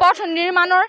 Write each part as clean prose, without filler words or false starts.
পথ নিৰ্মাণৰ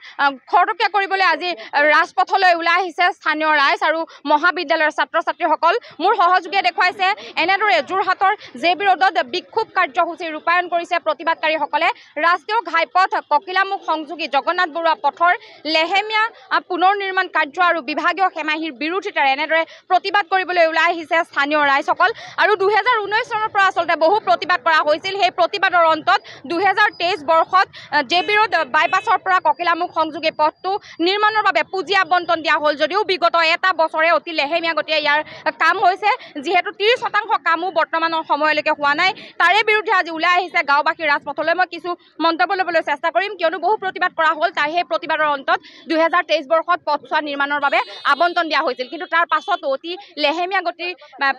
খৰতকীয়া কৰিবলৈ আজি ৰাজপথলৈ ওলাই আহিছে স্থানীয় ৰাইজ আৰু মহাবিদ্যালয়ৰ ছাত্ৰ ছাত্ৰীসকল। মোৰ সহযোগীয়ে দেখুৱাইছে এনেদৰে যোৰহাটৰ জে.বি. ৰোডত বিক্ষোভ কাৰ্যসূচী ৰূপায়ণ কৰিছে প্ৰতিবাদকাৰীসকলে। ৰাষ্ট্ৰীয় ঘাইপথ ককিলামুখ সংযোগী জগন্নাথ বৰুৱা পথৰ লেহেমীয়া পুনৰ নিৰ্মাণ কাৰ্য আৰু বিভাগীয় সেমাহীৰ বিৰোধিতাৰে এনেদৰে প্ৰতিবাদ কৰিবলৈ ওলাই আহিছে স্থানীয় ৰাইজসকল। আৰু 2019 চনৰ পৰা আচলতে বহু প্ৰতিবাদ কৰা হৈছিল। সেই প্ৰতিবাদৰ অন্তত 2023 বৰ্ষত জে.বি. ৰোড বাইপাছৰ পৰা ককিলামুখ সংযোগী পথটো নিৰ্মাণৰ বাবে পুঁজি আবণ্টন দিয়া হ'ল যদিও বিগত এটা বছৰে অতি লেহেমীয়া গতিয়ে ইয়াৰ কাম হৈছে। যিহেতু 30% কামো বৰ্তমানৰ সময়লৈকে হোৱা নাই, তাৰে বিৰুদ্ধে আজি ওলাই আহিছে গাঁওবাসী ৰাজপথলৈ। মই কিছু মন্তব্য ল'বলৈ চেষ্টা কৰিম, কিয়নো বহু প্ৰতিবাদ কৰা হ'ল। তাৰ সেই প্ৰতিবাদৰ অন্তত 2023 বৰ্ষত পথছোৱা নিৰ্মাণৰ বাবে আবণ্টন দিয়া হৈছিল, কিন্তু তাৰ পাছত অতি লেহেমীয়া গতিৰ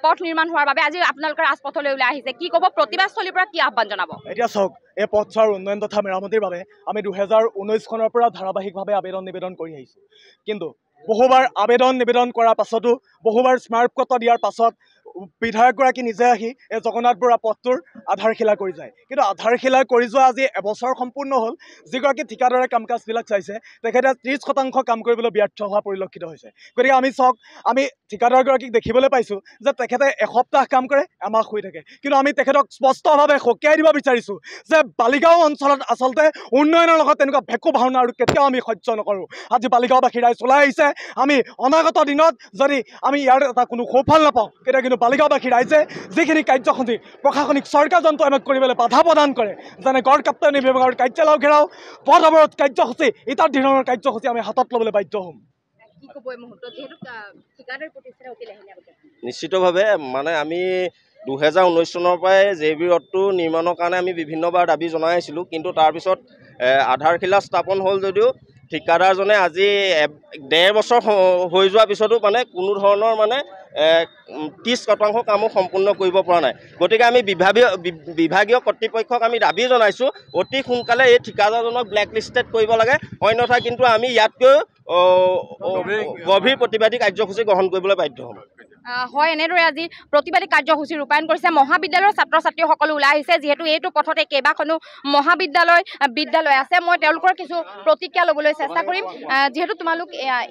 পথ নিৰ্মাণ হোৱাৰ বাবে আজি আপোনালোকে ৰাজপথলৈ ওলাই আহিছে। কি ক'ব, প্ৰতিবাদস্থলীৰ পৰা কি আহ্বান জনাব? এতিয়া চাওক, এই পথছোৱাৰ উন্নয়ন তথা মেৰামতিৰ বাবে আমি 2019 চনৰ পৰা ধাৰাবাহিকভাৱে আবেদন নিবেদন কৰি আহিছোঁ, কিন্তু বহুবাৰ আবেদন নিবেদন কৰাৰ পাছতো বহুবাৰ স্মাৰকপত্ৰ দিয়াৰ পাছত বিধায়কগৰাকী নিজে আহি এই জগন্নাথ বৰুৱা পথটোৰ আধাৰশিলা কৰি যায়। কিন্তু আধাৰশিলা কৰি যোৱা আজি এবছৰ সম্পূৰ্ণ হ'ল। যিগৰাকী ঠিকাদাৰে কাম কাজবিলাক চাইছে তেখেতে 30% কাম কৰিবলৈ ব্যৰ্থ হোৱা পৰিলক্ষিত হৈছে। গতিকে আমি চাওক, আমি ঠিকাদাৰগৰাকীক দেখিবলৈ পাইছোঁ যে তেখেতে এসপ্তাহ কাম কৰে, এমাহ শুই থাকে। কিন্তু আমি তেখেতক স্পষ্টভাৱে সকীয়াই দিব বিচাৰিছোঁ যে বালিগাঁও অঞ্চলত আচলতে উন্নয়নৰ লগত তেনেকুৱা ভেকু ভাওনা আৰু কেতিয়াও আমি সহ্য নকৰোঁ। আজি বালিগাঁওবাসী ৰাইজ ওলাই আহিছে। আমি অনাগত দিনত যদি আমি ইয়াৰ এটা কোনো সুফল নাপাওঁ, তেতিয়া কিন্তু বালিগাঁওবাসী ৰাইজে যিখিনি কাৰ্যসূচী প্ৰশাসনিক চৰকাৰযন্ত্ৰ আমাক কৰিবলৈ বাধা প্ৰদান কৰে, যেনে গড় কাপ্তানি বিভাগৰ কাৰ্যালয় ঘেৰাও, পথ অৱৰোধ কাৰ্যসূচী, ইত্যাদি ধৰণৰ কাৰ্যসূচী আমি হাতত ল'বলৈ বাধ্য হ'ম। নিশ্চিতভাৱে মানে আমি 2019 চনৰ পৰাই জে.বি. ৰোডটো নিৰ্মাণৰ কাৰণে আমি বিভিন্নবাৰ দাবী জনাই আহিছিলোঁ, কিন্তু তাৰপিছত আধাৰশিলা স্থাপন হ'ল যদিও ঠিকাদাৰজনে আজি 1.5 বছৰ হৈ যোৱাৰ পিছতো মানে কোনো ধৰণৰ মানে 30% কামো সম্পূৰ্ণ কৰিব পৰা নাই। গতিকে আমি বিভাগীয় কৰ্তৃপক্ষক আমি দাবী জনাইছোঁ অতি সোনকালে এই ঠিকাদাৰজনক ব্লেকলিষ্টেড কৰিব লাগে, অন্যথা কিন্তু আমি ইয়াতকৈ গভীৰ প্ৰতিবাদী কাৰ্যসূচী গ্ৰহণ কৰিবলৈ বাধ্য হ'ম। হয়, এনেদৰে আজি প্ৰতিবাদী কাৰ্যসূচী ৰূপায়ণ কৰিছে মহাবিদ্যালয়ৰ ছাত্ৰ ছাত্ৰীসকলো ওলাই আহিছে। যিহেতু এইটো পথতে কেইবাখনো বিদ্যালয় আছে, মই তেওঁলোকৰ কিছু প্ৰতিক্ৰিয়া ল'বলৈ চেষ্টা কৰিম। যিহেতু তোমালোক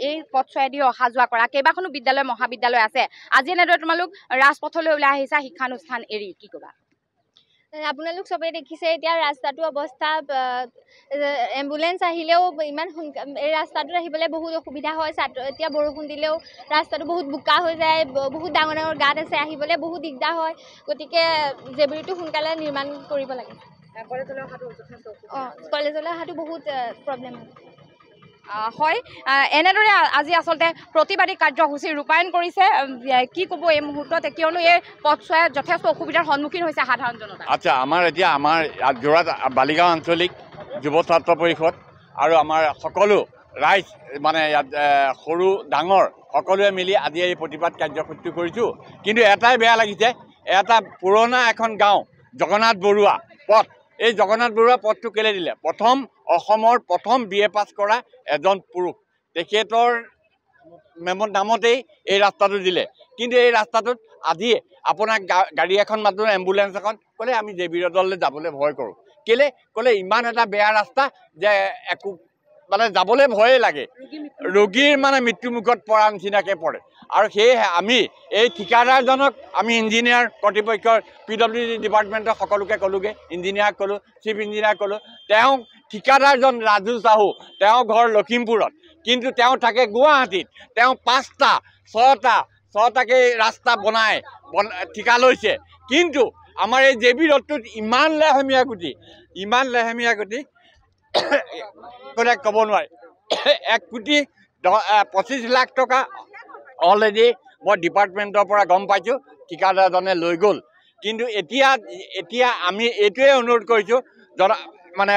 এই পথছোৱাইদি অহা যোৱা কৰা কেইবাখনো বিদ্যালয় মহাবিদ্যালয় আছে, আজি এনেদৰে তোমালোক ৰাজপথলৈ ওলাই আহিছা শিক্ষানুষ্ঠান এৰি, কি ক'বা? আপোনালোক চবেই দেখিছে এতিয়া ৰাস্তাটোৰ অৱস্থা। এম্বুলেঞ্চ আহিলেও ইমান এই ৰাস্তাটোত আহিবলৈ বহুত অসুবিধা হয়। এতিয়া বৰষুণ দিলেও ৰাস্তাটো বহুত বোকা হৈ যায়, বহুত ডাঙৰ ডাঙৰ গাঁত আছে, আহিবলৈ বহুত দিগদাৰ হয়। গতিকে জে.বি.টো সোনকালে নিৰ্মাণ কৰিব লাগে। কলেজলৈ অহাটো বহুত প্ৰব্লেম হয়। এনেদৰে আজি আচলতে প্ৰতিবাদী কাৰ্যসূচী ৰূপায়ণ কৰিছে। কি ক'ব এই মুহূৰ্তত, কিয়নো এই পথছোৱাই যথেষ্ট অসুবিধাৰ সন্মুখীন হৈছে সাধাৰণ জনতা? আচ্ছা, আমাৰ যোৰহাট বালিগাঁও আঞ্চলিক যুৱ ছাত্ৰ পৰিষদ আৰু আমাৰ সকলো ৰাইজ মানে ইয়াত সৰু ডাঙৰ সকলোৱে মিলি আজি এই প্ৰতিবাদ কাৰ্যসূচী কৰিছোঁ। কিন্তু এটাই বেয়া লাগিছে, এটা পুৰণা এখন গাঁও জগন্নাথ বৰুৱা পথ, এই জগন্নাথ বৰুৱা পথটো কেলৈ দিলে? অসমৰ প্ৰথম BA পাছ কৰা এজন পুৰুষ, তেখেতৰ নামতেই এই ৰাস্তাটো দিলে। কিন্তু এই ৰাস্তাটোত আজি আপোনাক গাড়ী এখন মাতো, এম্বুলেঞ্চ এখন ক'লে আমি জে.বি. ৰোডলৈ যাবলৈ ভয় কৰোঁ। কেলে ক'লে ইমান এটা বেয়া ৰাস্তা যে একো মানে যাবলৈ ভয়ে লাগে, ৰোগীৰ মানে মৃত্যুমুখত পৰা নিচিনাকৈ পৰে। আৰু সেয়েহে আমি এই ঠিকাদাৰজনক আমি ইঞ্জিনিয়াৰ কৰ্তৃপক্ষৰ PWD ডিপাৰ্টমেণ্টৰ সকলোকে ক'লোগৈ, ইঞ্জিনিয়াৰক ক'লোঁ, চিফ ইঞ্জিনিয়াৰক ক'লোঁ। তেওঁ ঠিকাদাৰজন ৰাজু চাহু, তেওঁ ঘৰ লখিমপুৰত, কিন্তু তেওঁ থাকে গুৱাহাটীত। তেওঁ 5টা-6টাকে ৰাস্তা বনাই ঠিকা লৈছে। কিন্তু আমাৰ এই জে.বি. ৰোডটোত ইমান লেহেমীয়া গতি ক'লে ক'ব নোৱাৰি। 1,25,00,000 টকা অলৰেডি মই ডিপাৰ্টমেণ্টৰ পৰা গম পাইছোঁ ঠিকাদাৰজনে লৈ গ'ল। কিন্তু এতিয়া আমি এইটোৱে অনুৰোধ কৰিছোঁ মানে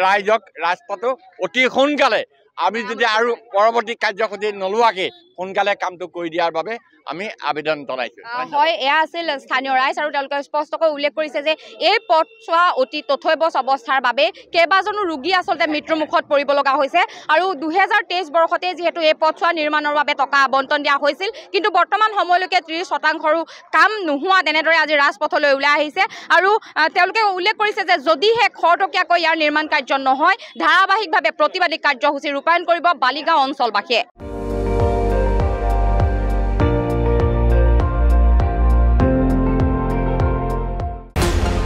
ৰাইজক, ৰাস্তাটো অতি সোনকালে আমি যদি আৰু পৰৱৰ্তী কাৰ্যসূচী নোলোৱাকৈ সোনকালে কামটো কৰি দিয়াৰ বাবে আমি আবেদন জনাইছোঁ। হয়, এয়া আছিল স্থানীয় ৰাইজ আৰু তেওঁলোকে স্পষ্টকৈ উল্লেখ কৰিছে যে এই পথছোৱা অতি তথৈবচ অৱস্থাৰ বাবে কেইবাজনো ৰোগী আচলতে মৃত্যুৰ মুখত পৰিব লগা হৈছে আৰু 2023 বৰ্ষতে যিহেতু এই পথছোৱা নিৰ্মাণৰ বাবে টকা আবণ্টন দিয়া হৈছিল, কিন্তু বৰ্তমান সময়লৈকে 30% কাম নোহোৱা তেনেদৰে আজি ৰাজপথলৈ ওলাই আহিছে আৰু তেওঁলোকে উল্লেখ কৰিছে যে যদিহে খৰতকীয়াকৈ ইয়াৰ নিৰ্মাণ কাৰ্য নহয়, ধাৰাবাহিকভাৱে প্ৰতিবাদী কাৰ্যসূচী ৰূপায়ণ কৰিব বালিগাঁও অঞ্চলবাসীয়ে।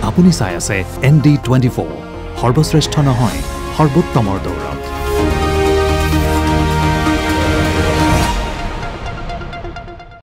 আপুনি চাই আছে ND24, সৰ্বশ্ৰেষ্ঠ নহয় সৰ্বোত্তমৰ দৌৰত।